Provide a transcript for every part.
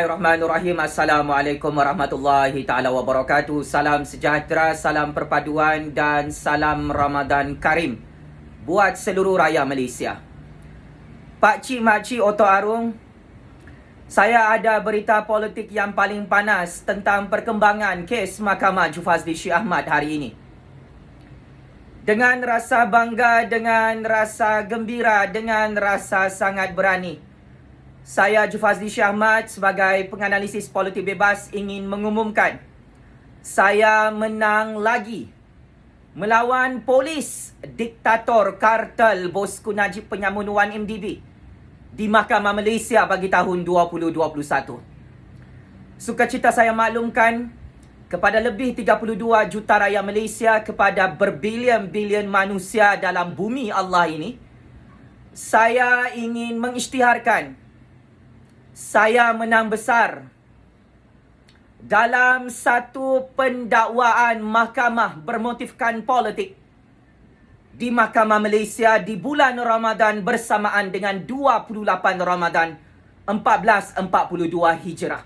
Bismillahirrahmanirrahim. Assalamualaikum warahmatullahi taala wabarakatuh. Salam sejahtera, salam perpaduan dan salam Ramadan Karim buat seluruh rakyat Malaysia. Pak Cik Mak Cik Oto Arung, saya ada berita politik yang paling panas tentang perkembangan kes Mahkamah Jufazli Syekh Ahmad hari ini. Dengan rasa bangga, dengan rasa gembira, dengan rasa sangat berani, saya Jufazli Syekh Ahmad sebagai penganalisis politik bebas ingin mengumumkan saya menang lagi melawan polis diktator kartel Bosku Najib Penyamun Wan MDB di Mahkamah Malaysia bagi tahun 2021. Sukacita saya maklumkan kepada lebih 32 juta rakyat Malaysia, kepada berbilion-bilion manusia dalam bumi Allah ini, saya ingin mengisytiharkan saya menang besar dalam satu pendakwaan mahkamah bermotifkan politik di Mahkamah Malaysia di bulan Ramadan bersamaan dengan 28 Ramadan 1442 Hijrah.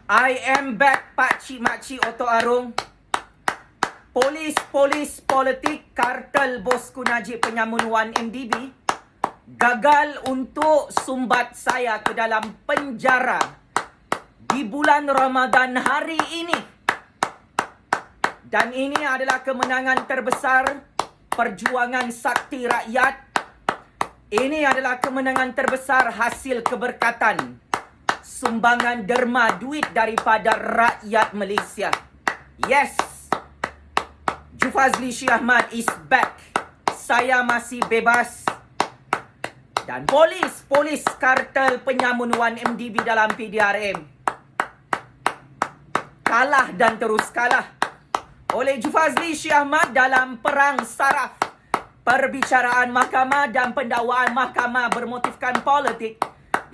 I am back, Pak Cik Mak Cik Oto Arung. Polis politik kartel Bosku Najib Penyamun Wan MDB gagal untuk sumbat saya ke dalam penjara di bulan Ramadan hari ini. Dan ini adalah kemenangan terbesar perjuangan sakti rakyat. Ini adalah kemenangan terbesar hasil keberkatan sumbangan derma duit daripada rakyat Malaysia. Yes, Jufazli Syekh Ahmad is back. Saya masih bebas. Dan polis kartel Penyamun Wan MDB dalam PDRM kalah dan terus kalah oleh Jufazli Syekh Ahmad dalam perang saraf perbicaraan mahkamah dan pendakwaan mahkamah bermotifkan politik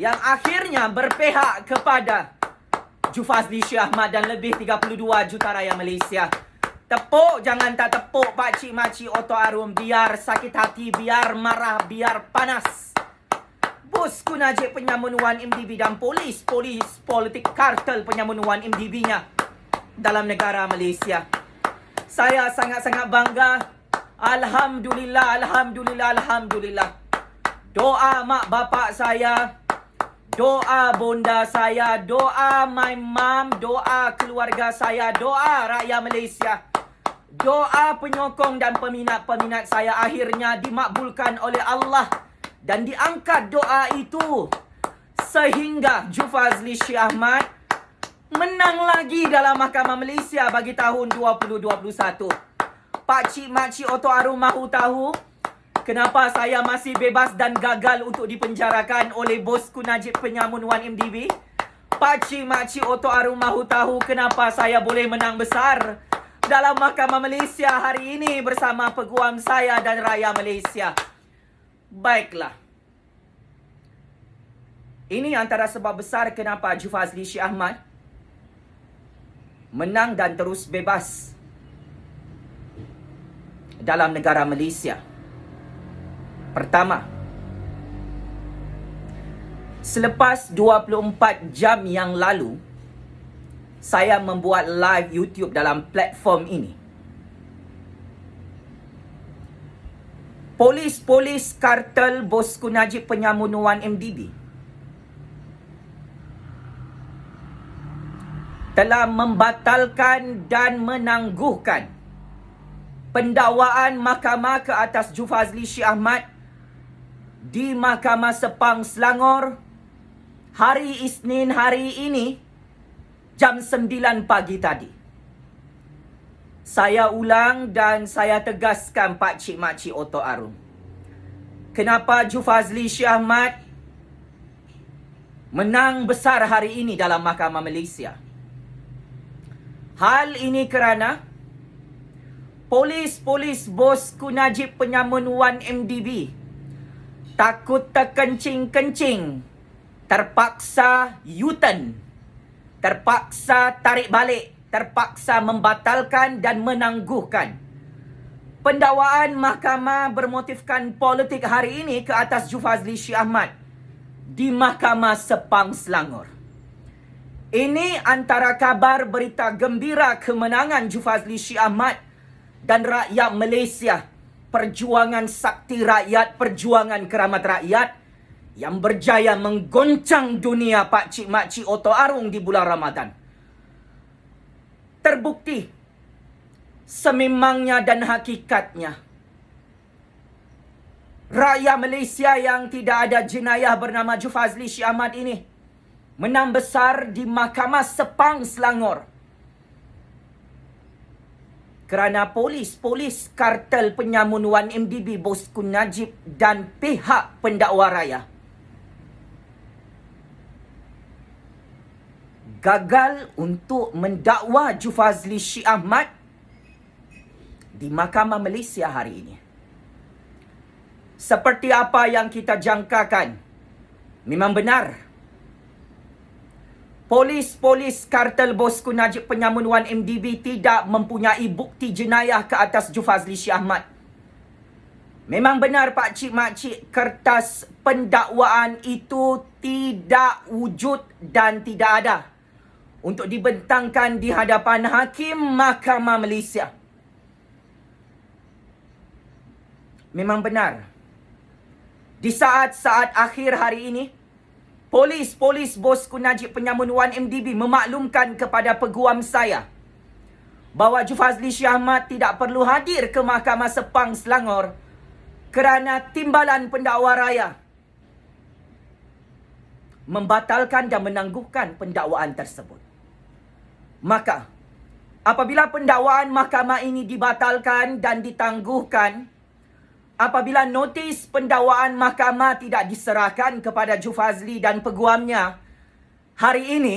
yang akhirnya berpihak kepada Jufazli Syekh Ahmad dan lebih 32 juta rakyat Malaysia. Tepuk, jangan tak tepuk Pak Cik Mak Cik Oto Arung. Biar sakit hati, biar marah, biar panas. Bosku Najib Penyamun Wan MDB dan polis politik kartel Penyamun Wan MDB-nya dalam negara Malaysia. Saya sangat-sangat bangga. Alhamdulillah. Doa mak bapak saya, doa bonda saya, doa my mom, doa keluarga saya, doa rakyat Malaysia, doa penyokong dan peminat-peminat saya akhirnya dimakbulkan oleh Allah. Dan diangkat doa itu sehingga Jufazli Syekh Ahmad menang lagi dalam Mahkamah Malaysia bagi tahun 2021. Pak Cik Mak Cik Oto Arung mahu tahu kenapa saya masih bebas dan gagal untuk dipenjarakan oleh Bosku Najib Penyamun Wan MDB? Pak Cik Mak Cik Oto Arung mahu tahu kenapa saya boleh menang besar dalam Mahkamah Malaysia hari ini bersama peguam saya dan rakyat Malaysia? Baiklah. Ini antara sebab besar kenapa Jufazli Syekh Ahmad menang dan terus bebas dalam negara Malaysia. Pertama, selepas 24 jam yang lalu, saya membuat live YouTube dalam platform ini. Polis kartel Bosku Najib Penyamun Wan MDB telah membatalkan dan menangguhkan pendakwaan mahkamah ke atas Jufazli Syekh Ahmad di Mahkamah Sepang Selangor hari Isnin hari ini jam 9 pagi tadi. Saya ulang dan saya tegaskan Pak Cik Mak Cik Oto Arung. Kenapa Jufazli Syekh Ahmad menang besar hari ini dalam Mahkamah Malaysia? Hal ini kerana polis Bosku Najib Penyamun Wan MDB takut terkencing-kencing, terpaksa U-turn, terpaksa tarik balik, terpaksa membatalkan dan menangguhkan pendakwaan mahkamah bermotifkan politik hari ini ke atas Jufazli Syekh Ahmad di Mahkamah Sepang Selangor. Ini antara kabar berita gembira kemenangan Jufazli Syed Ahmad dan rakyat Malaysia. Perjuangan sakti rakyat, perjuangan keramat rakyat yang berjaya menggoncang dunia pakcik makcik Oto Arung di bulan Ramadan. Terbukti sememangnya dan hakikatnya rakyat Malaysia yang tidak ada jenayah bernama Jufazli Syed Ahmad ini menang besar di Mahkamah Sepang Selangor. Kerana polis kartel penyamun 1MDB Bosku Najib dan pihak pendakwa raya gagal untuk mendakwa Jufazli Syed Ahmad di Mahkamah Malaysia hari ini. Seperti apa yang kita jangkakan, memang benar. Polis kartel Bosku Najib penyamun 1MDB tidak mempunyai bukti jenayah ke atas Jufazli Syed Ahmad. Memang benar pakcik makcik, kertas pendakwaan itu tidak wujud dan tidak ada untuk dibentangkan di hadapan Hakim Mahkamah Malaysia. Memang benar. Di saat-saat akhir hari ini, Polis Bosku Najib penyamun 1MDB memaklumkan kepada peguam saya bahawa Jufazli Syed Ahmad tidak perlu hadir ke Mahkamah Sepang Selangor kerana timbalan pendakwa raya membatalkan dan menangguhkan pendakwaan tersebut. Maka, apabila pendakwaan mahkamah ini dibatalkan dan ditangguhkan, apabila notis pendakwaan mahkamah tidak diserahkan kepada Jufazli dan peguamnya hari ini,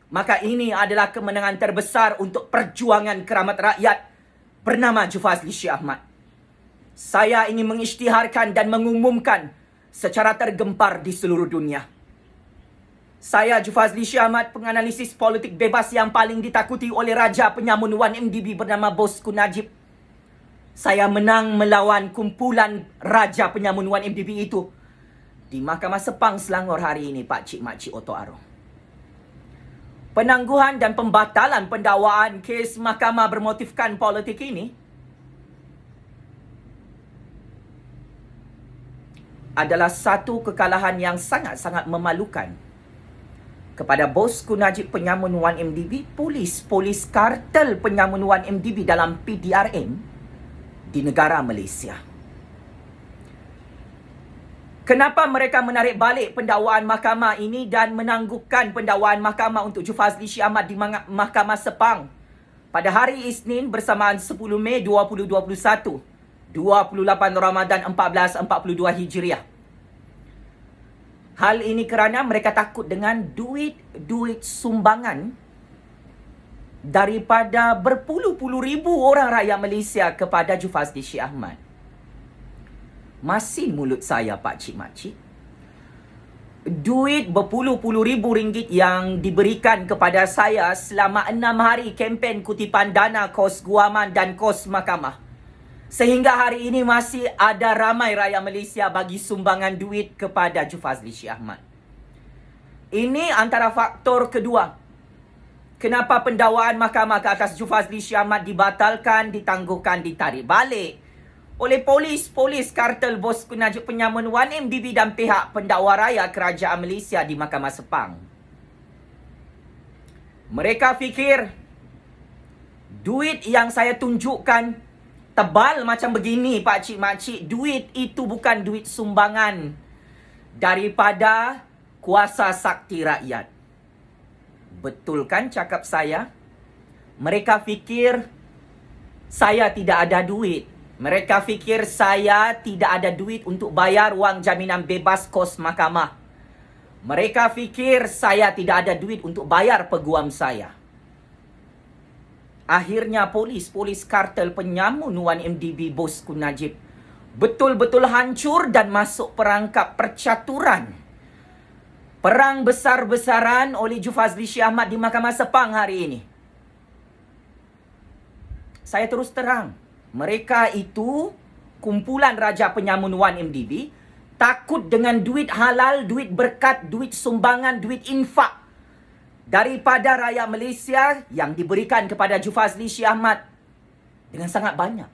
maka ini adalah kemenangan terbesar untuk perjuangan keramat rakyat bernama Jufazli Syed Ahmad. Saya ingin mengisytiharkan dan mengumumkan secara tergempar di seluruh dunia. Saya, Jufazli Syed Ahmad, penganalisis politik bebas yang paling ditakuti oleh Raja Penyamun 1MDB bernama Bosku Najib. Saya menang melawan kumpulan Raja Penyamun 1MDB itu di Mahkamah Sepang Selangor hari ini, pakcik makcik Oto Arung. Penangguhan dan pembatalan pendakwaan kes mahkamah bermotifkan politik ini adalah satu kekalahan yang sangat-sangat memalukan kepada Bosku Najib penyamun 1MDB, polis kartel penyamun 1MDB dalam PDRM di negara Malaysia. Kenapa mereka menarik balik pendakwaan mahkamah ini dan menangguhkan pendakwaan mahkamah untuk Jufazli Syed Ahmad di Mahkamah Sepang pada hari Isnin bersamaan 10 Mei 2021, 28 Ramadan 1442 Hijriah. Hal ini kerana mereka takut dengan duit sumbangan daripada berpuluh-puluh ribu orang rakyat Malaysia kepada Jufazli Syed Ahmad. Masih mulut saya, pakcik makcik. Duit berpuluh-puluh ribu ringgit yang diberikan kepada saya selama 6 hari kempen kutipan dana kos guaman dan kos mahkamah. Sehingga hari ini masih ada ramai rakyat Malaysia bagi sumbangan duit kepada Jufazli Syed Ahmad. Ini antara faktor kedua kenapa pendakwaan mahkamah ke atas Jufazli Syed Ahmad dibatalkan, ditangguhkan, ditarik balik oleh polis kartel Bosku Najib penyamun 1MDB dan pihak pendakwa raya Kerajaan Malaysia di Mahkamah Sepang. Mereka fikir duit yang saya tunjukkan tebal macam begini, pakcik makcik, duit itu bukan duit sumbangan daripada kuasa sakti rakyat. Betul kan cakap saya? Mereka fikir saya tidak ada duit. Mereka fikir saya tidak ada duit untuk bayar wang jaminan bebas kos mahkamah. Mereka fikir saya tidak ada duit untuk bayar peguam saya. Akhirnya polis kartel penyamun 1MDB Bosku Najib betul-betul hancur dan masuk perangkap percaturan perang besar-besaran oleh Jufazli Syed Ahmad di Mahkamah Sepang hari ini. Saya terus terang, mereka itu kumpulan Raja Penyamun 1MDB takut dengan duit halal, duit berkat, duit sumbangan, duit infak daripada rakyat Malaysia yang diberikan kepada Jufazli Syed Ahmad dengan sangat banyak.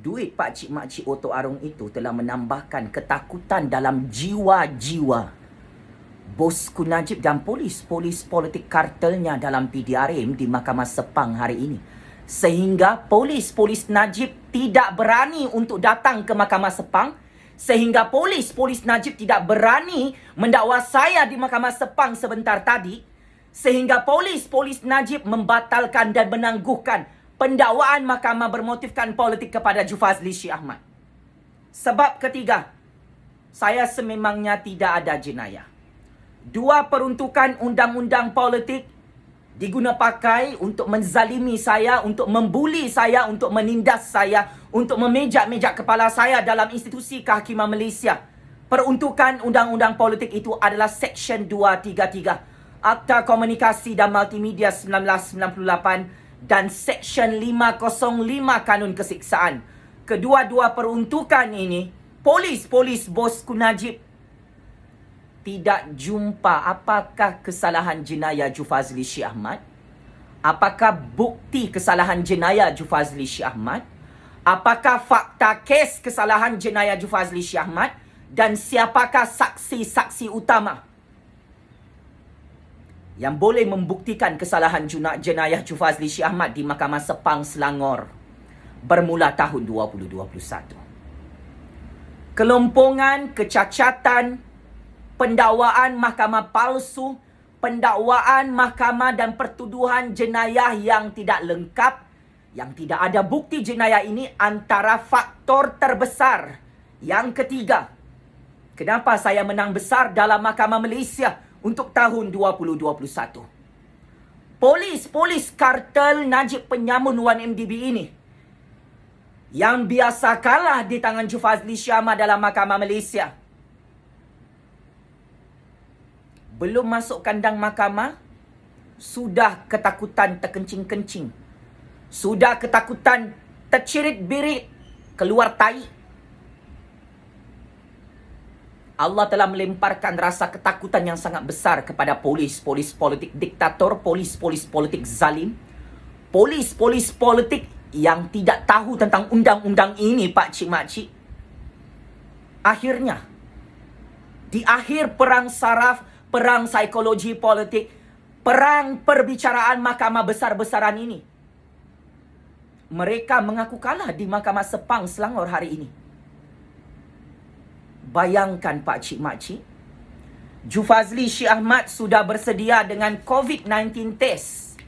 Duit pakcik makcik Oto Arung itu telah menambahkan ketakutan dalam jiwa-jiwa Bosku Najib dan polis politik kartelnya dalam PDRM di Mahkamah Sepang hari ini. Sehingga polis Najib tidak berani untuk datang ke Mahkamah Sepang. Sehingga polis Najib tidak berani mendakwa saya di Mahkamah Sepang sebentar tadi. Sehingga polis Najib membatalkan dan menangguhkan pendakwaan mahkamah bermotifkan politik kepada Jufazli Syed Ahmad. Sebab ketiga, saya sememangnya tidak ada jenayah. Dua peruntukan undang-undang politik diguna pakai untuk menzalimi saya, untuk membuli saya, untuk menindas saya, untuk memejak-mejak kepala saya dalam institusi kehakiman Malaysia. Peruntukan undang-undang politik itu adalah Seksyen 233 Akta Komunikasi dan Multimedia 1998 dan Seksyen 505 Kanun Kesiksaan. Kedua-dua peruntukan ini, polis Bosku Najib tidak jumpa apakah kesalahan jenayah Jufazli Syed Ahmad, apakah bukti kesalahan jenayah Jufazli Syed Ahmad, apakah fakta kes kesalahan jenayah Jufazli Syed Ahmad, dan siapakah saksi-saksi utama yang boleh membuktikan kesalahan jenayah Jufazli Syed Ahmad di Mahkamah Sepang Selangor bermula tahun 2021. Kelompongan, kecacatan, pendakwaan mahkamah palsu, pendakwaan mahkamah dan pertuduhan jenayah yang tidak lengkap, yang tidak ada bukti jenayah ini antara faktor terbesar. Yang ketiga, kenapa saya menang besar dalam Mahkamah Malaysia untuk tahun 2021? Polis kartel Najib Penyamun 1MDB ini yang biasa kalah di tangan Jufazli Syed Ahmad dalam Mahkamah Malaysia, belum masuk kandang mahkamah, sudah ketakutan terkencing-kencing. Sudah ketakutan tercirit-birit, keluar tai. Allah telah melemparkan rasa ketakutan yang sangat besar kepada polis politik diktator, polis politik zalim, polis politik yang tidak tahu tentang undang-undang ini, pakcik makcik. Akhirnya, di akhir perang saraf, perang psikologi politik, perang perbicaraan mahkamah besar-besaran ini, mereka mengaku kalah di Mahkamah Sepang Selangor hari ini. Bayangkan pakcik makcik, Jufazli Syed Ahmad sudah bersedia dengan COVID-19 test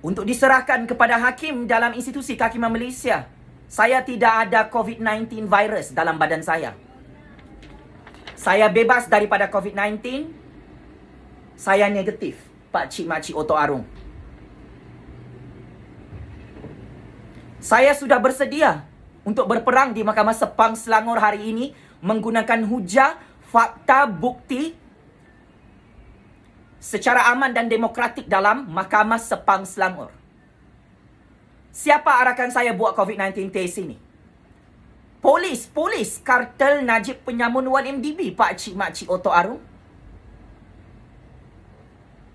untuk diserahkan kepada hakim dalam institusi kehakiman Malaysia. Saya tidak ada COVID-19 virus dalam badan saya. Saya bebas daripada COVID-19. Saya negatif, pakcik makcik Oto Arung. Saya sudah bersedia untuk berperang di Mahkamah Sepang Selangor hari ini menggunakan hujah, fakta, bukti secara aman dan demokratik dalam Mahkamah Sepang Selangor. Siapa arahkan saya buat COVID-19 test ini? Polis kartel Najib Penyamun 1MDB, pakcik makcik Oto Arung.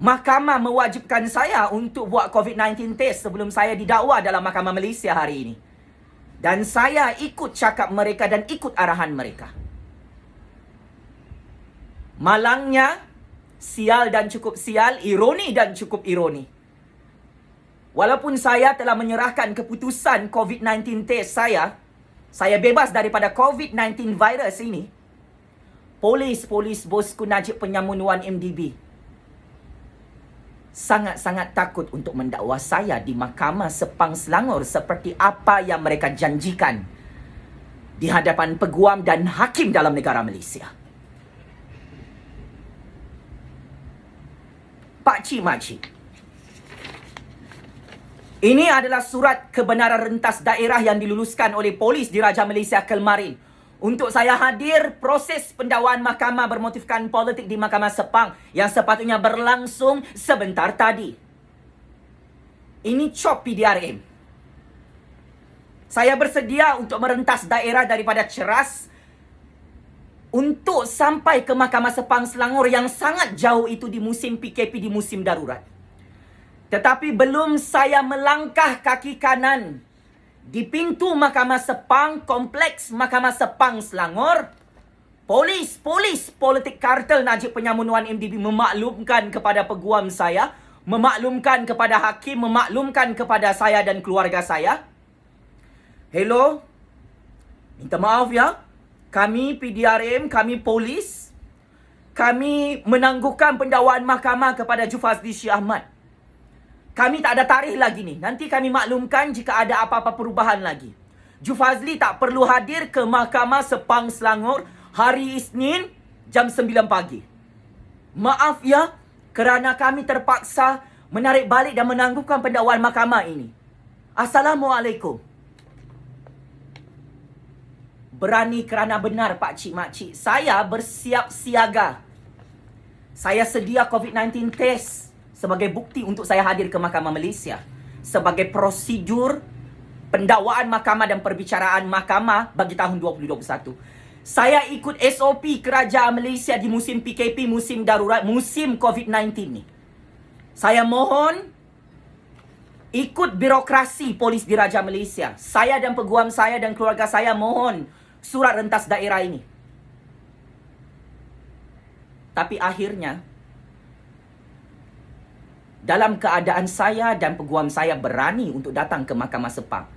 Mahkamah mewajibkan saya untuk buat COVID-19 test sebelum saya didakwa dalam Mahkamah Malaysia hari ini. Dan saya ikut cakap mereka dan ikut arahan mereka. Malangnya, sial dan cukup sial, ironi dan cukup ironi. Walaupun saya telah menyerahkan keputusan COVID-19 test saya bebas daripada COVID-19 virus ini, polis Bosku Najib Penyamun 1MDB sangat-sangat takut untuk mendakwa saya di Mahkamah Sepang Selangor seperti apa yang mereka janjikan di hadapan peguam dan hakim dalam negara Malaysia. Pakcik makcik, ini adalah surat kebenaran rentas daerah yang diluluskan oleh polis di Raja Malaysia Kelmarin untuk saya hadir proses pendakwaan mahkamah bermotifkan politik di Mahkamah Sepang yang sepatutnya berlangsung sebentar tadi. Ini cop PDRM. Saya bersedia untuk merentas daerah daripada Ceras untuk sampai ke Mahkamah Sepang Selangor yang sangat jauh itu di musim PKP, di musim darurat. Tetapi belum saya melangkah kaki kanan di pintu Mahkamah Sepang, kompleks Mahkamah Sepang Selangor, polis politik kartel Najib Penyamun Wan MDB memaklumkan kepada peguam saya, memaklumkan kepada hakim, memaklumkan kepada saya dan keluarga saya. Hello, minta maaf ya, kami PDRM, kami polis, kami menangguhkan pendakwaan mahkamah kepada Jufazli Syih Ahmad. Kami tak ada tarikh lagi ni. Nanti kami maklumkan jika ada apa-apa perubahan lagi. Jufazli tak perlu hadir ke Mahkamah Sepang Selangor hari Isnin jam 9 pagi. Maaf ya, kerana kami terpaksa menarik balik dan menangguhkan pendakwaan mahkamah ini. Assalamualaikum. Berani kerana benar, Pak Cik Mak Cik. Saya bersiap siaga. Saya sedia COVID-19 test sebagai bukti untuk saya hadir ke Mahkamah Malaysia. Sebagai prosedur pendakwaan mahkamah dan perbicaraan mahkamah bagi tahun 2021. Saya ikut SOP Kerajaan Malaysia di musim PKP, musim darurat, musim COVID-19 ni. Saya mohon ikut birokrasi polis Diraja Malaysia. Saya dan peguam saya dan keluarga saya mohon surat rentas daerah ini. Tapi akhirnya, dalam keadaan saya dan peguam saya berani untuk datang ke Mahkamah Sepang,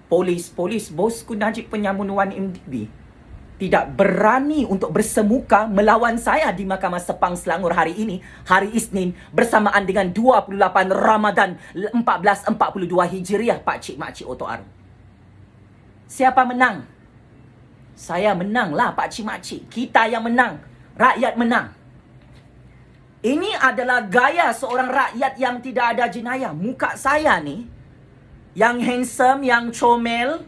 polis bosku Najib Penyamun Wan MDB tidak berani untuk bersemuka melawan saya di Mahkamah Sepang Selangor hari ini, hari Isnin, bersamaan dengan 28 Ramadan 1442 Hijriah, Pak Cik Mak Cik Oto Arum. Siapa menang? Saya menanglah, Pak Cik Mak Cik. Kita yang menang. Rakyat menang. Ini adalah gaya seorang rakyat yang tidak ada jenayah. Muka saya ni, yang handsome, yang comel,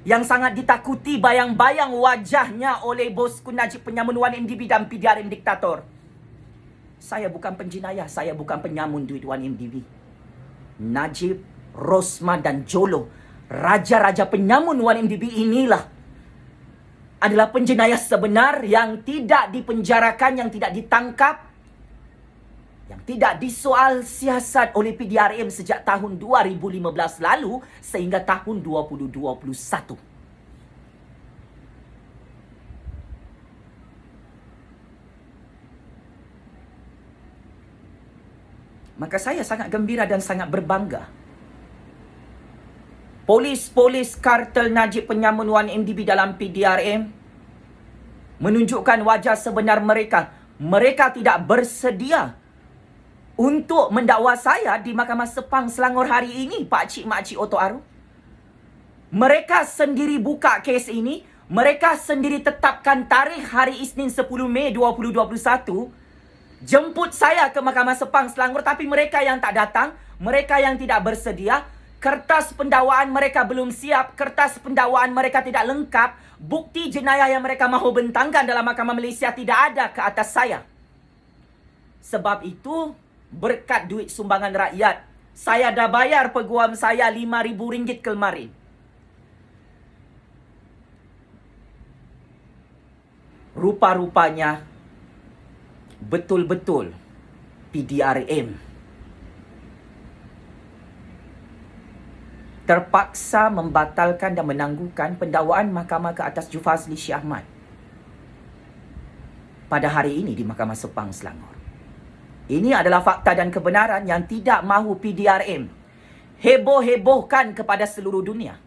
yang sangat ditakuti bayang-bayang wajahnya oleh bosku Najib Penyamun Wan MDB dan PDRM diktator. Saya bukan penjenayah, saya bukan penyamun duit Wan MDB. Najib, Rosma dan Jolo, raja-raja penyamun Wan MDB inilah adalah penjenayah sebenar yang tidak dipenjarakan, yang tidak ditangkap, yang tidak disoal siasat oleh PDRM sejak tahun 2015 lalu sehingga tahun 2021. Maka saya sangat gembira dan sangat berbangga. Polis kartel Najib Penyamun Wan MDB dalam PDRM menunjukkan wajah sebenar mereka. Mereka tidak bersedia untuk mendakwa saya di Mahkamah Sepang Selangor hari ini, Pak Cik Mak Cik Oto Arum. Mereka sendiri buka kes ini. Mereka sendiri tetapkan tarikh hari Isnin 10 Mei 2021. Jemput saya ke Mahkamah Sepang Selangor, tapi mereka yang tak datang, mereka yang tidak bersedia. Kertas pendakwaan mereka belum siap, kertas pendakwaan mereka tidak lengkap, bukti jenayah yang mereka mahu bentangkan dalam Mahkamah Malaysia tidak ada ke atas saya. Sebab itu, berkat duit sumbangan rakyat, saya dah bayar peguam saya RM5,000 kemarin. Rupa-rupanya betul-betul PDRM terpaksa membatalkan dan menangguhkan pendakwaan mahkamah ke atas Jufazli Syih Ahmad pada hari ini di Mahkamah Sepang Selangor. Ini adalah fakta dan kebenaran yang tidak mahu PDRM heboh-hebohkan kepada seluruh dunia.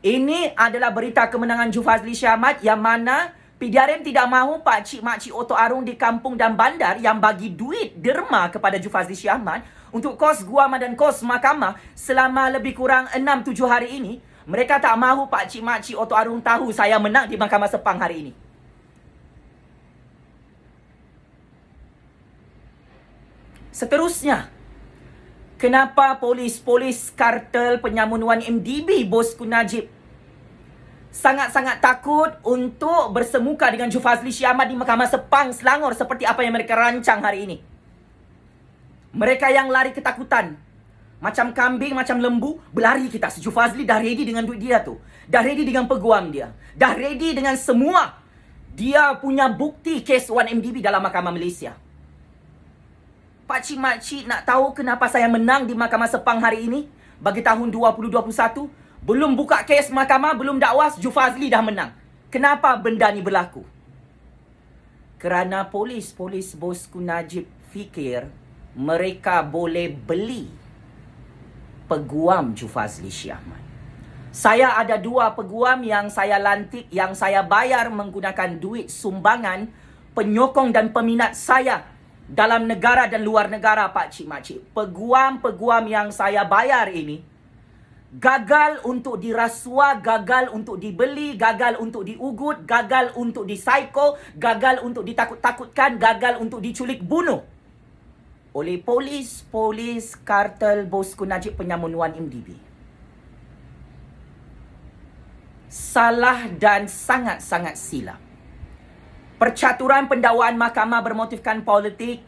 Ini adalah berita kemenangan Jufazli Syih Ahmad yang mana PDRM tidak mahu Pak Cik Mak Cik Oto Arum di kampung dan bandar yang bagi duit derma kepada Jufazli Syih Ahmad untuk kos guaman dan kos mahkamah selama lebih kurang 6-7 hari ini. Mereka tak mahu Pak Cik Mak Cik Oto Arum tahu saya menang di Mahkamah Sepang hari ini. Seterusnya, kenapa polis kartel Penyamun Wan MDB bosku Najib sangat-sangat takut untuk bersemuka dengan Jufazli Syih Ahmad di Mahkamah Sepang Selangor seperti apa yang mereka rancang hari ini? Mereka yang lari ketakutan Macam kambing, macam lembu, berlari kita. Si Jufazli dah ready dengan duit dia tu. Dah ready dengan peguam dia. Dah ready dengan semua. Dia punya bukti kes 1MDB dalam Mahkamah Malaysia. Pakcik-makcik nak tahu kenapa saya menang di Mahkamah Sepang hari ini? Bagi tahun 2021, belum buka kes mahkamah, belum dakwas, Jufazli dah menang. Kenapa benda ni berlaku? Kerana polis bosku Najib fikir mereka boleh beli peguam Jufazli Shie Ahmad. Saya ada 2 peguam yang saya lantik, yang saya bayar menggunakan duit sumbangan penyokong dan peminat saya dalam negara dan luar negara, pakcik-makcik. Peguam-peguam yang saya bayar ini gagal untuk dirasuah, gagal untuk dibeli, gagal untuk diugut, gagal untuk disaiko, gagal untuk ditakut-takutkan, gagal untuk diculik bunuh oleh polis kartel bosku Najib Penyamun 1MDB. Salah dan sangat-sangat silap. Percaturan pendakwaan mahkamah bermotifkan politik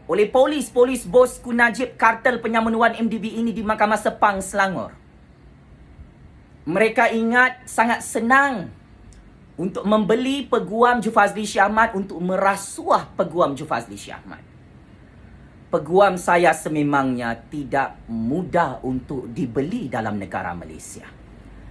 oleh polis bosku Najib kartel Penyamun 1MDB ini di Mahkamah Sepang, Selangor. Mereka ingat sangat senang untuk membeli peguam Jufazli Shie Ahmad, untuk merasuah peguam Jufazli Shie Ahmad. Peguam saya sememangnya tidak mudah untuk dibeli dalam negara Malaysia.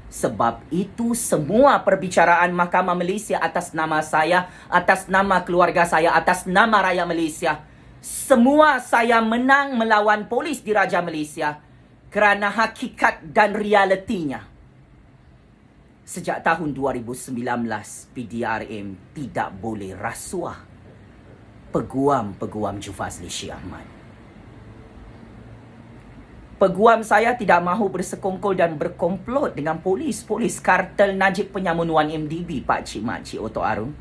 Sebab itu semua perbicaraan Mahkamah Malaysia atas nama saya, atas nama keluarga saya, atas nama rakyat Malaysia, semua saya menang melawan polis di Raja Malaysia kerana hakikat dan realitinya. Sejak tahun 2019, PDRM tidak boleh rasuah peguam Jufazli Shie Ahmad. Peguam saya tidak mahu bersekongkol dan berkomplot dengan polis kartel Najib Penyamun 1MDB, pakcik-makcik Otok Arum.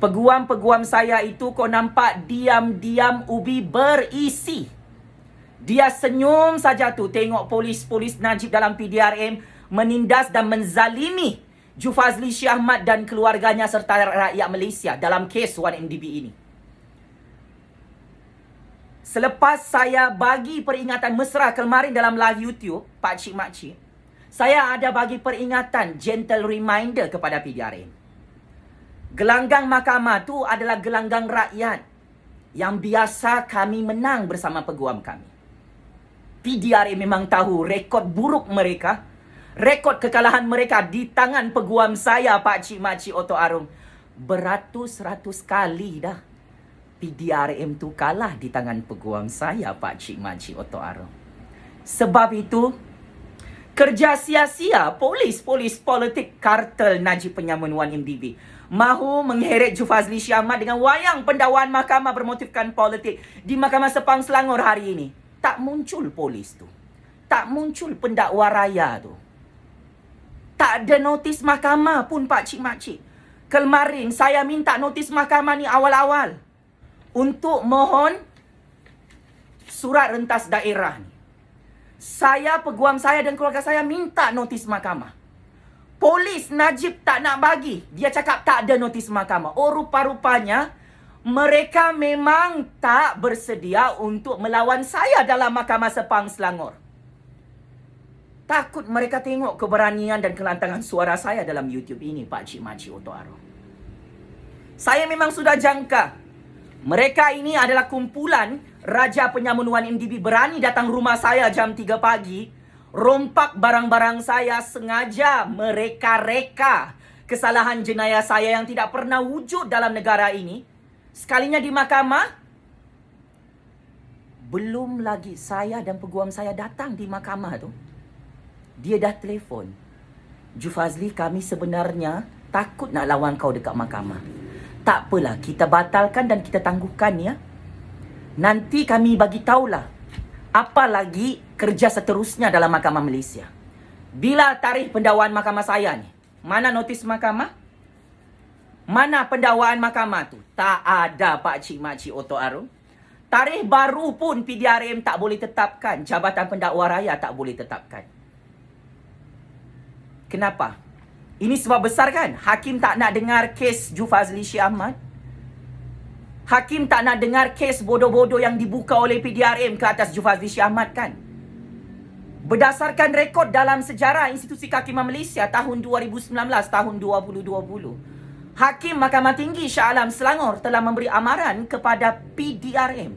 Peguam saya itu kau nampak diam-diam ubi berisi. Dia senyum saja tu tengok polis Najib dalam PDRM menindas dan menzalimi Jufazli Shie Ahmad dan keluarganya serta rakyat Malaysia dalam kes 1MDB ini. Selepas saya bagi peringatan mesra kemarin dalam live YouTube, pakcik-makcik, saya ada bagi peringatan, gentle reminder kepada PDRM. Gelanggang mahkamah tu adalah gelanggang rakyat yang biasa kami menang bersama peguam kami. PDRM memang tahu rekod buruk mereka, rekod kekalahan mereka di tangan peguam saya, pakcik-makcik Otok Arum. Beratus-ratus kali dah PDRM tu kalah di tangan peguam saya, pakcik-makcik Otok Arum. Sebab itu, kerja sia-sia polis politik kartel Najib Penyamun 1MDB mahu mengheret Jufazli Shie Ahmad dengan wayang pendakwaan mahkamah bermotifkan politik di Mahkamah Sepang, Selangor hari ini. Tak muncul polis tu. Tak muncul pendakwa raya tu. Tak ada notis mahkamah pun, pakcik-makcik. Kemarin saya minta notis mahkamah ni awal-awal untuk mohon surat rentas daerah ni. Saya, peguam saya dan keluarga saya minta notis mahkamah. Polis Najib tak nak bagi. Dia cakap tak ada notis mahkamah. Oh, rupa-rupanya mereka memang tak bersedia untuk melawan saya dalam Mahkamah Sepang, Selangor. Takut mereka tengok keberanian dan kelantangan suara saya dalam YouTube ini, pakcik-makcik Otok Arum. Saya memang sudah jangka mereka ini adalah kumpulan Raja Penyamun 1MDB berani datang rumah saya jam 3 pagi, rompak barang-barang saya, sengaja mereka-reka kesalahan jenayah saya yang tidak pernah wujud dalam negara ini. Sekalinya di mahkamah, belum lagi saya dan peguam saya datang di mahkamah tu, dia dah telefon. Jufazli, kami sebenarnya takut nak lawan kau dekat mahkamah. Tak apalah, kita batalkan dan kita tangguhkan ya. Nanti kami bagi tahulah apa lagi kerja seterusnya dalam Mahkamah Malaysia. Bila tarikh pendakwaan mahkamah saya ni? Mana notis mahkamah? Mana pendakwaan mahkamah tu? Tak ada, pakcik-makcik Otok Arum. Tarikh baru pun PDRM tak boleh tetapkan. Jabatan Pendakwa Raya tak boleh tetapkan. Kenapa? Ini sebab besar kan? Hakim tak nak dengar kes Jufazli Shie Ahmad. Hakim tak nak dengar kes bodoh-bodoh yang dibuka oleh PDRM ke atas Jufazli Syah Ahmad kan? Berdasarkan rekod dalam sejarah institusi kehakiman Malaysia tahun 2019, tahun 2020, Hakim Mahkamah Tinggi Shah Alam Selangor telah memberi amaran kepada PDRM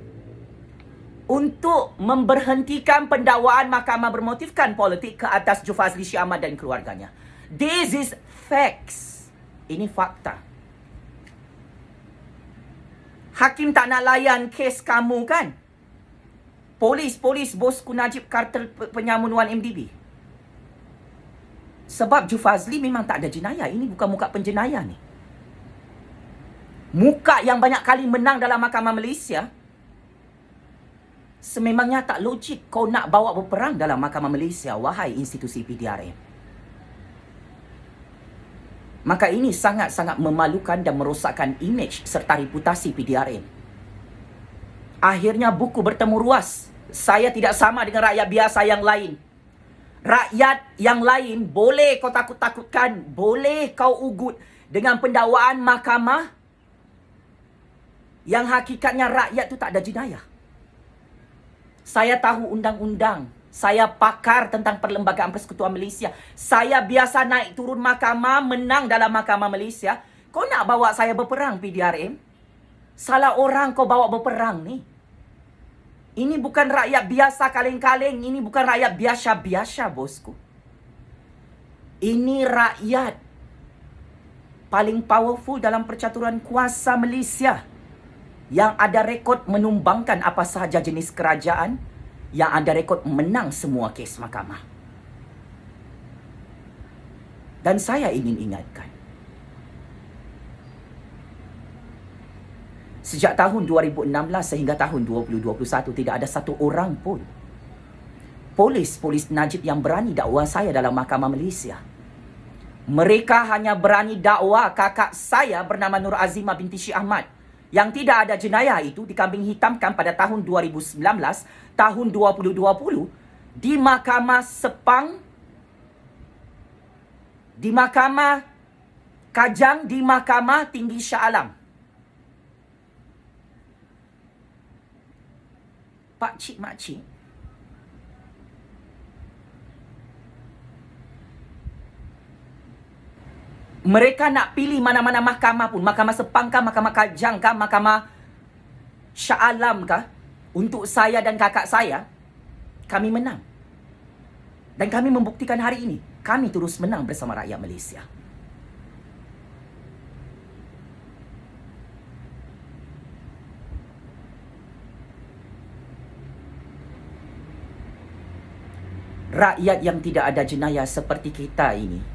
untuk memberhentikan pendakwaan mahkamah bermotifkan politik ke atas Jufazli Syah Ahmad dan keluarganya. This is facts. Ini fakta. Hakim tak nak layan kes kamu kan? Polis bosku Najib kartel penyamunuan MDB. Sebab Jufazli memang tak ada jenayah. Ini bukan muka penjenayah ni. Muka yang banyak kali menang dalam mahkamah Malaysia. Sememangnya tak logik kau nak bawa berperang dalam mahkamah Malaysia, wahai institusi PDRM. Maka ini sangat-sangat memalukan dan merosakkan imej serta reputasi PDRM. Akhirnya buku bertemu ruas. Saya tidak sama dengan rakyat biasa yang lain. Rakyat yang lain boleh kau takut-takutkan, boleh kau ugut dengan pendakwaan mahkamah yang hakikatnya rakyat tu tak ada jenayah. Saya tahu undang-undang. Saya pakar tentang Perlembagaan Persekutuan Malaysia. Saya biasa naik turun mahkamah, menang dalam mahkamah Malaysia. Kau nak bawa saya berperang, PDRM? Salah orang kau bawa berperang ni. Ini bukan rakyat biasa kaleng-kaleng. Ini bukan rakyat biasa-biasa, bosku. Ini rakyat paling powerful dalam percaturan kuasa Malaysia, yang ada rekod menumbangkan apa sahaja jenis kerajaan, yang ada rekod menang semua kes mahkamah. Dan saya ingin ingatkan, sejak tahun 2016 sehingga tahun 2021 tidak ada satu orang pun polis Najib yang berani dakwa saya dalam mahkamah Malaysia. Mereka hanya berani dakwa kakak saya bernama Nur Azimah binti Syekh Ahmad yang tidak ada jenayah itu dikambing hitamkan pada tahun 2019, tahun 2020 di Mahkamah Sepang, di Mahkamah Kajang, di Mahkamah Tinggi Shah Alam. Pakcik makcik, mereka nak pilih mana-mana mahkamah pun, Mahkamah Sepang kah, Mahkamah Kajang kah, Mahkamah Shah Alam kah, untuk saya dan kakak saya, kami menang. Dan kami membuktikan hari ini, kami terus menang bersama rakyat Malaysia. Rakyat yang tidak ada jenayah seperti kita ini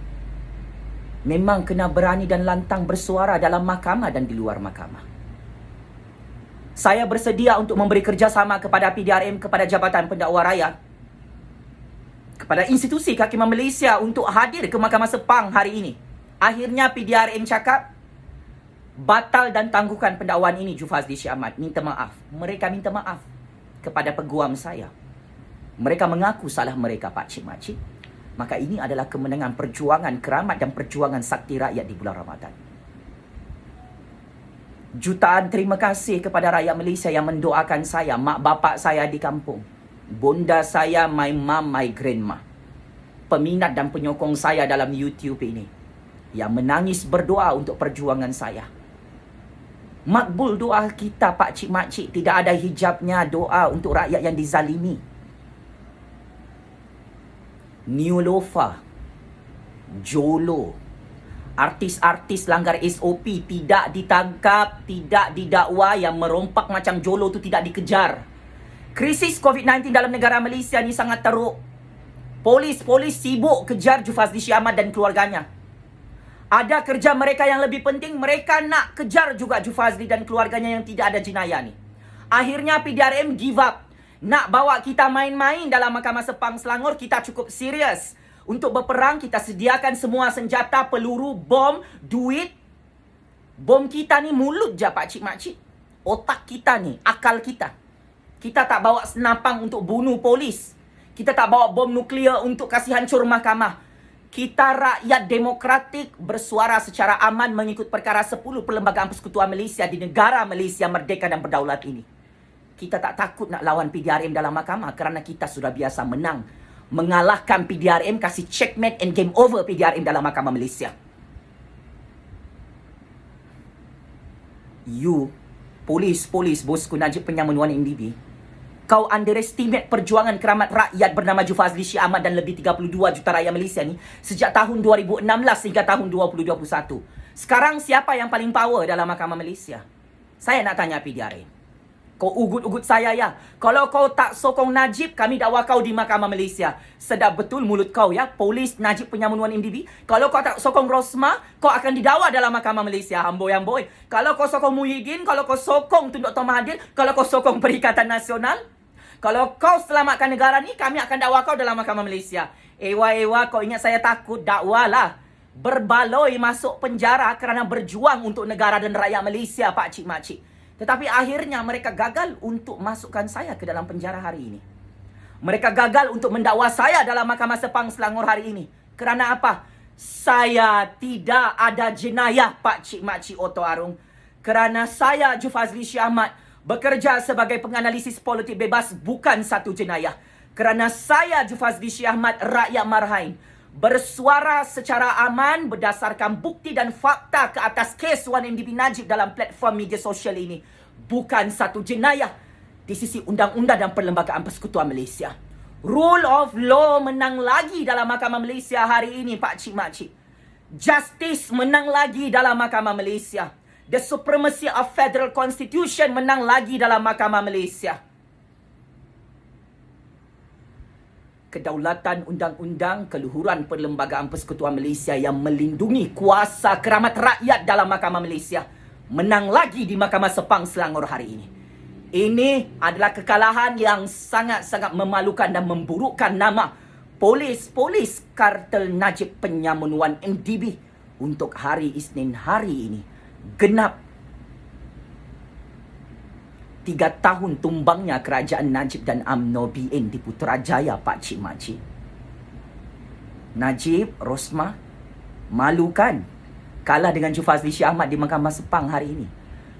memang kena berani dan lantang bersuara dalam mahkamah dan di luar mahkamah. Saya bersedia untuk memberi kerjasama kepada PDRM, kepada Jabatan Pendakwa Raya, kepada institusi kehakiman Malaysia untuk hadir ke Mahkamah Sepang hari ini. Akhirnya PDRM cakap batal dan tangguhkan pendakwaan ini Jufazli Syah Ahmad. Minta maaf. Mereka minta maaf kepada peguam saya. Mereka mengaku salah mereka, pakcik makcik. Maka ini adalah kemenangan perjuangan keramat dan perjuangan sakti rakyat di bulan Ramadan. Jutaan terima kasih kepada rakyat Malaysia yang mendoakan saya, mak bapak saya di kampung, bonda saya, my mom, my grandma, peminat dan penyokong saya dalam YouTube ini, yang menangis berdoa untuk perjuangan saya. Makbul doa kita, pakcik makcik. Tidak ada hijabnya doa untuk rakyat yang dizalimi. New Lofa, Jolo, artis-artis langgar SOP tidak ditangkap, tidak didakwa, yang merompak macam Jolo tu tidak dikejar. Krisis COVID-19 dalam negara Malaysia ni sangat teruk. Polis sibuk kejar Jufazli Syah Ahmad dan keluarganya. Ada kerja mereka yang lebih penting, mereka nak kejar juga Jufazli dan keluarganya yang tidak ada jenayah ni. Akhirnya PDRM give up. Nak bawa kita main-main dalam Mahkamah Sepang Selangor, kita cukup serius. Untuk berperang, kita sediakan semua senjata, peluru, bom, duit. Bom kita ni mulut je, pakcik makcik. Otak kita ni, akal kita. Kita tak bawa senapang untuk bunuh polis. Kita tak bawa bom nuklear untuk kasih hancur mahkamah. Kita rakyat demokratik bersuara secara aman mengikut perkara 10 Perlembagaan Persekutuan Malaysia di negara Malaysia merdeka dan berdaulat ini. Kita tak takut nak lawan PDRM dalam mahkamah kerana kita sudah biasa menang. Mengalahkan PDRM, kasih checkmate and game over PDRM dalam mahkamah Malaysia. You, polis bosku Najib Penyamun Wan MDB, kau underestimate perjuangan keramat rakyat bernama Jufazli Syih Ahmad dan lebih 32 juta rakyat Malaysia ni sejak tahun 2016 hingga tahun 2021. Sekarang siapa yang paling power dalam mahkamah Malaysia? Saya nak tanya PDRM. Kau ugut-ugut saya ya. Kalau kau tak sokong Najib, kami dakwa kau di mahkamah Malaysia. Sedap betul mulut kau ya, polis Najib Penyamun Wan MDB. Kalau kau tak sokong Rosmah, kau akan didakwa dalam mahkamah Malaysia. Amboi. Kalau kau sokong Muhyiddin, kalau kau sokong Tun Dr. Mahathir, kalau kau sokong Perikatan Nasional, kalau kau selamatkan negara ni, kami akan dakwa kau dalam mahkamah Malaysia. Ewa, kau ingat saya takut? Dakwalah. Berbaloi masuk penjara kerana berjuang untuk negara dan rakyat Malaysia, pakcik makcik. Tetapi akhirnya mereka gagal untuk masukkan saya ke dalam penjara hari ini. Mereka gagal untuk mendakwa saya dalam Mahkamah Sepang Selangor hari ini. Kerana apa? Saya tidak ada jenayah, pakcik makcik Otto Arung. Kerana saya, Jufazli Syih Ahmad, bekerja sebagai penganalisis politik bebas bukan satu jenayah. Kerana saya, Jufazli Syih Ahmad, rakyat Marhain, bersuara secara aman berdasarkan bukti dan fakta ke atas kes Wan MDB Najib dalam platform media sosial ini bukan satu jenayah di sisi undang-undang dan Perlembagaan Persekutuan Malaysia. Rule of law menang lagi dalam mahkamah Malaysia hari ini, pakcik makcik. Justice menang lagi dalam mahkamah Malaysia. The supremacy of federal constitution menang lagi dalam mahkamah Malaysia. Kedaulatan undang-undang, keluhuran Perlembagaan Persekutuan Malaysia yang melindungi kuasa keramat rakyat dalam mahkamah Malaysia menang lagi di Mahkamah Sepang Selangor hari ini. Ini adalah kekalahan yang sangat-sangat memalukan dan memburukkan nama polis kartel Najib Penyamun Wan MDB untuk hari Isnin hari ini. Genap 3 tahun tumbangnya kerajaan Najib dan UMNO BN di Putrajaya, pakcik makcik. Najib, Rosmah, malukan kalah dengan Jufazli Syih Ahmad di Mahkamah Sepang hari ini.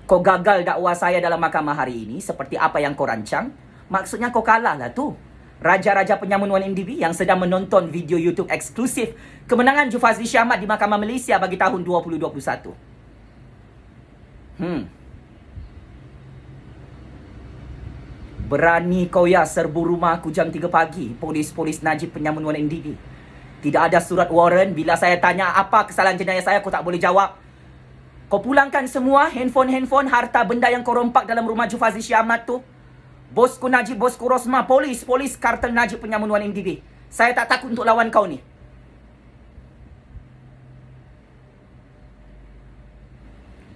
Kau gagal dakwa saya dalam mahkamah hari ini seperti apa yang kau rancang. Maksudnya kau kalah lah tu. Raja-raja Penyamun Wan MDB yang sedang menonton video YouTube eksklusif kemenangan Jufazli Syih Ahmad di Mahkamah Malaysia bagi tahun 2021. Berani kau ya serbu rumah aku jam 3 pagi, polis Najib Penyamun Wan MDB. Tidak ada surat warrant. Bila saya tanya apa kesalahan jenayah saya, kau tak boleh jawab. Kau pulangkan semua handphone, harta benda yang kau rompak dalam rumah Jufazli Syih Ahmad tu. Bosku Najib, bosku Rosmah, polis kartel Najib Penyamun Wan MDB. Saya tak takut untuk lawan kau ni.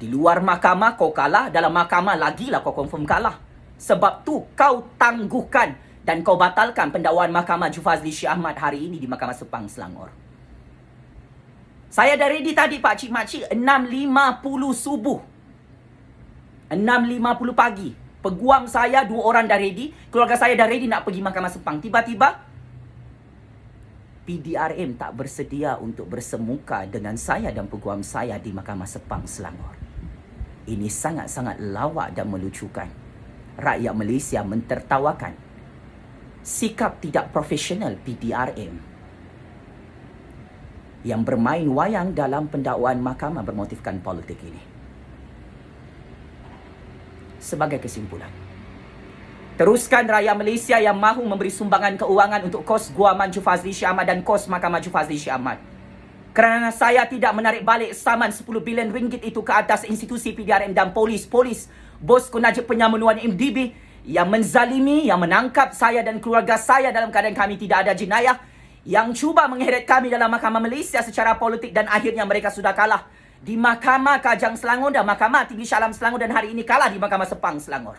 Di luar mahkamah kau kalah, dalam mahkamah lagilah kau confirm kalah. Sebab tu kau tangguhkan dan kau batalkan pendakwaan Mahkamah Jufazli Syih Ahmad hari ini di Mahkamah Sepang Selangor. Saya dah ready tadi, pakcik makcik, 6.50 subuh. 6.50 pagi. Peguam saya 2 orang dah ready, keluarga saya dah ready nak pergi Mahkamah Sepang. Tiba-tiba PDRM tak bersedia untuk bersemuka dengan saya dan peguam saya di Mahkamah Sepang Selangor. Ini sangat-sangat lawak dan melucukan. Rakyat Malaysia mentertawakan sikap tidak profesional PDRM yang bermain wayang dalam pendakwaan mahkamah bermotifkan politik ini. Sebagai kesimpulan, teruskan rakyat Malaysia yang mahu memberi sumbangan keuangan untuk kos guaman Jufazli Syih Ahmad dan kos Mahkamah Jufazli Syih Ahmad. Kerana saya tidak menarik balik saman 10 bilion ringgit itu ke atas institusi PDRM dan polis bosku Najib Penyamun Wan MDB yang menzalimi, yang menangkap saya dan keluarga saya dalam keadaan kami tidak ada jenayah, yang cuba mengheret kami dalam Mahkamah Malaysia secara politik dan akhirnya mereka sudah kalah di Mahkamah Kajang Selangor dan Mahkamah Tinggi Shah Alam Selangor dan hari ini kalah di Mahkamah Sepang Selangor.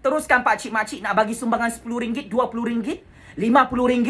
Teruskan pakcik makcik nak bagi sumbangan RM10, RM20, RM50,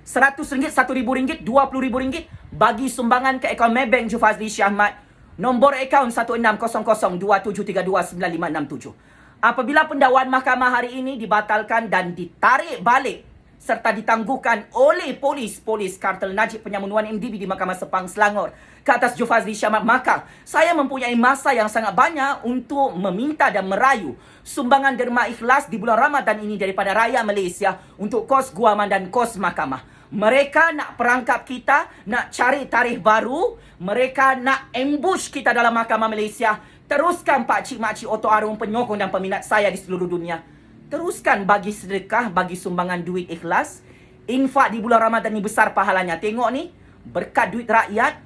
RM100, RM1,000, RM20,000 bagi sumbangan ke akaun Maybank Jufazli Syih Ahmad. Nombor akaun 160027329567. Apabila pendakwaan mahkamah hari ini dibatalkan dan ditarik balik serta ditangguhkan oleh polis kartel Najib Penyamun Wan MDB di Mahkamah Sepang Selangor ke atas Jufazli Syahmat, maka saya mempunyai masa yang sangat banyak untuk meminta dan merayu sumbangan derma ikhlas di bulan Ramadan ini daripada rakyat Malaysia untuk kos guaman dan kos mahkamah. Mereka nak perangkap kita, nak cari tarikh baru, mereka nak ambush kita dalam Mahkamah Malaysia. Teruskan Pak Cik Mak Cik Otto Arung, penyokong dan peminat saya di seluruh dunia. Teruskan bagi sedekah, bagi sumbangan duit ikhlas. Infak di bulan Ramadan ni besar pahalanya. Tengok ni, berkat duit rakyat.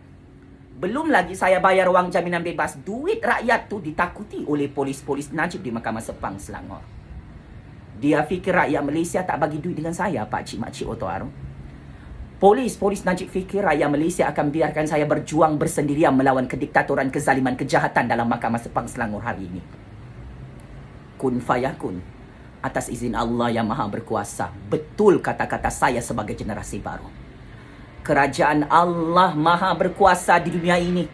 Belum lagi saya bayar wang jaminan bebas. Duit rakyat tu ditakuti oleh polis-polis Najib di Mahkamah Sepang Selangor. Dia fikir rakyat Malaysia tak bagi duit dengan saya, Pak Cik Mak Cik Otto Arung. Polis Najib fikir rakyat Malaysia akan biarkan saya berjuang bersendirian melawan kediktatoran, kezaliman, kejahatan dalam Mahkamah Sepang Selangor hari ini. Kun fayakun. Atas izin Allah yang Maha Berkuasa, betul kata-kata saya sebagai generasi baru. Kerajaan Allah Maha Berkuasa di dunia ini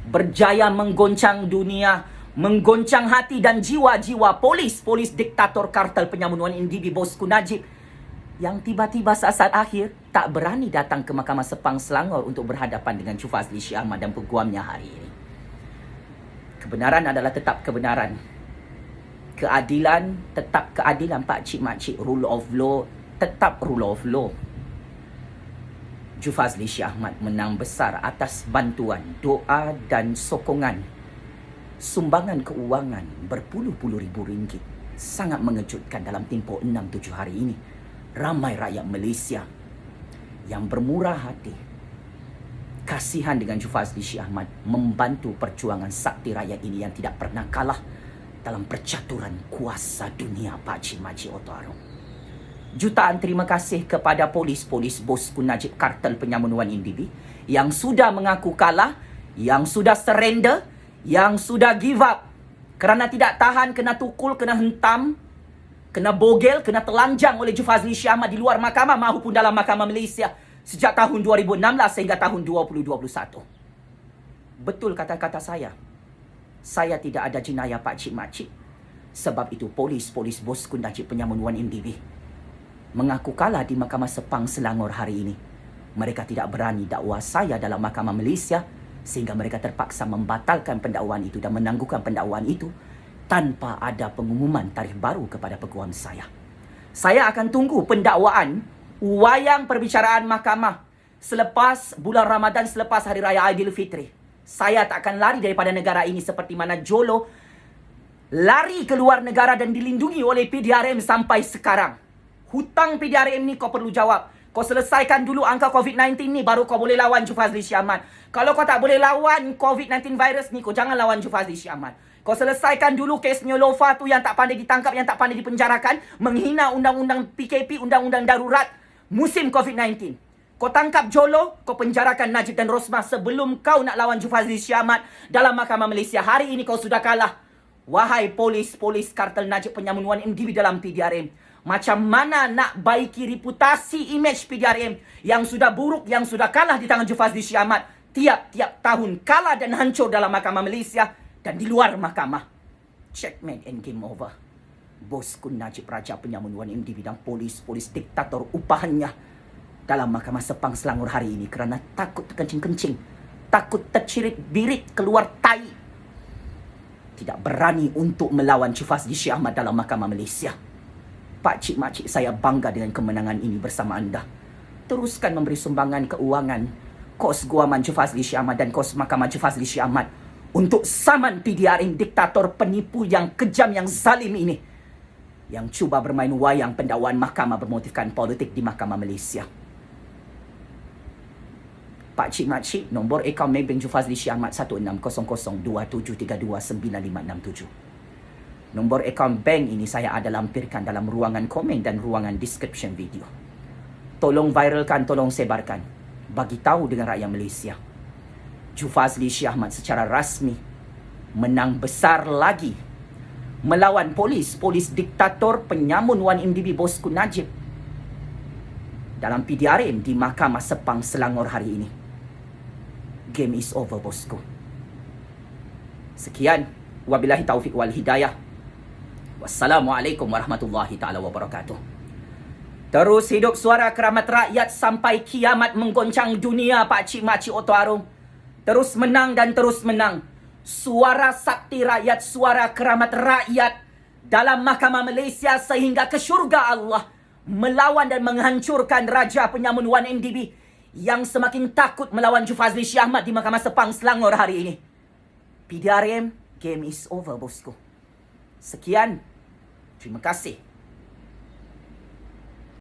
berjaya menggoncang dunia, menggoncang hati dan jiwa-jiwa polis diktator kartel Penyamun Wan MDB bosku Najib, yang tiba-tiba saat akhir tak berani datang ke Mahkamah Sepang Selangor untuk berhadapan dengan Jufazli Syahmat dan peguamnya hari ini. Kebenaran adalah tetap kebenaran. Keadilan tetap keadilan, Pak Cik Mak Cik. Rule of law tetap rule of law. Jufazli Syahmat menang besar atas bantuan, doa dan sokongan. Sumbangan keuangan berpuluh-puluh ribu ringgit. Sangat mengejutkan dalam tempoh 6-7 hari ini. Ramai rakyat Malaysia yang bermurah hati, kasihan dengan Jufazli Syahmat, membantu perjuangan sakti rakyat ini yang tidak pernah kalah dalam percaturan kuasa dunia, Pak Cik Mak Cik Otto Arung. Jutaan terima kasih kepada polis bosku Najib kartel Penyamun Wan MDB yang sudah mengaku kalah, yang sudah surrender, yang sudah give up kerana tidak tahan kena tukul, kena hentam, kena bogel, kena telanjang oleh Jufazli Syahmat di luar mahkamah maupun dalam Mahkamah Malaysia sejak tahun 2016 sehingga tahun 2021. Betul kata-kata saya. Saya tidak ada jenayah, Pak Cik Mak Cik. Sebab itu polis bosku Najib Penyamun Wan MDB mengaku kalah di Mahkamah Sepang Selangor hari ini. Mereka tidak berani dakwa saya dalam Mahkamah Malaysia sehingga mereka terpaksa membatalkan pendakwaan itu dan menangguhkan pendakwaan itu tanpa ada pengumuman tarikh baru kepada peguam saya. Saya akan tunggu pendakwaan wayang perbicaraan mahkamah selepas bulan Ramadan, selepas Hari Raya Aidilfitri. Saya tak akan lari daripada negara ini seperti mana Jolo lari ke luar negara dan dilindungi oleh PDRM sampai sekarang. Hutang PDRM ni kau perlu jawab. Kau selesaikan dulu angka COVID-19 ni, baru kau boleh lawan Jufazli Syahmat. Kalau kau tak boleh lawan COVID-19 virus ni, kau jangan lawan Jufazli Syahmat. Kau selesaikan dulu kes Nyolofa tu yang tak pandai ditangkap, yang tak pandai dipenjarakan, menghina undang-undang PKP, undang-undang darurat musim COVID-19. Kau tangkap Jolo, kau penjarakan Najib dan Rosmah sebelum kau nak lawan Jufazli Syahmat dalam Mahkamah Malaysia. Hari ini kau sudah kalah. Wahai polis kartel Najib Penyamun Wan MDB dalam PDRM. Macam mana nak baiki reputasi image PDRM yang sudah buruk, yang sudah kalah di tangan Jufazli Syahmat. Tiap-tiap tahun kalah dan hancur dalam Mahkamah Malaysia dan di luar mahkamah. Checkmate and game over. Bosku Najib Raja Penyamun Wan MDB dan polis diktator upahannya dalam Mahkamah Sepang Selangor hari ini kerana takut terkencing-kencing, takut tercirit-birit keluar tai, tidak berani untuk melawan Jufazli Syahmat dalam Mahkamah Malaysia. Pak Cik Mak Cik, saya bangga dengan kemenangan ini bersama anda. Teruskan memberi sumbangan keuangan kos guaman Jufazli Syahmat dan kos mahkamah Jufazli Syahmat untuk saman PDRM diktator penipu yang kejam, yang zalim ini, yang cuba bermain wayang pendakwaan mahkamah bermotifkan politik di Mahkamah Malaysia. Pak Cik Mak Cik, nombor akaun Maybank Jufazli Syahmat 160027329567. Nombor akaun bank ini saya ada lampirkan dalam ruangan komen dan ruangan description video. Tolong viralkan, tolong sebarkan. Bagi tahu dengan rakyat Malaysia. Jufazli Syahmat secara rasmi menang besar lagi melawan polis diktator Penyamun Wan MDB bosku Najib dalam PDRM di Mahkamah Sepang Selangor hari ini. Game is over, bosku. Sekian. Wabillahi taufiq wal hidayah. Wassalamualaikum warahmatullahi ta'ala wabarakatuh. Terus hidup suara keramat rakyat sampai kiamat menggoncang dunia, Pak Cik Mak Cik Oto Arung. Terus menang dan terus menang. Suara sakti rakyat, suara keramat rakyat dalam Mahkamah Malaysia sehingga ke syurga Allah. Melawan dan menghancurkan Raja Penyamun 1MDB yang semakin takut melawan Jufazli Syah Ahmad di Mahkamah Sepang Selangor hari ini. PDRM, game is over, bosku. Sekian. Terima kasih.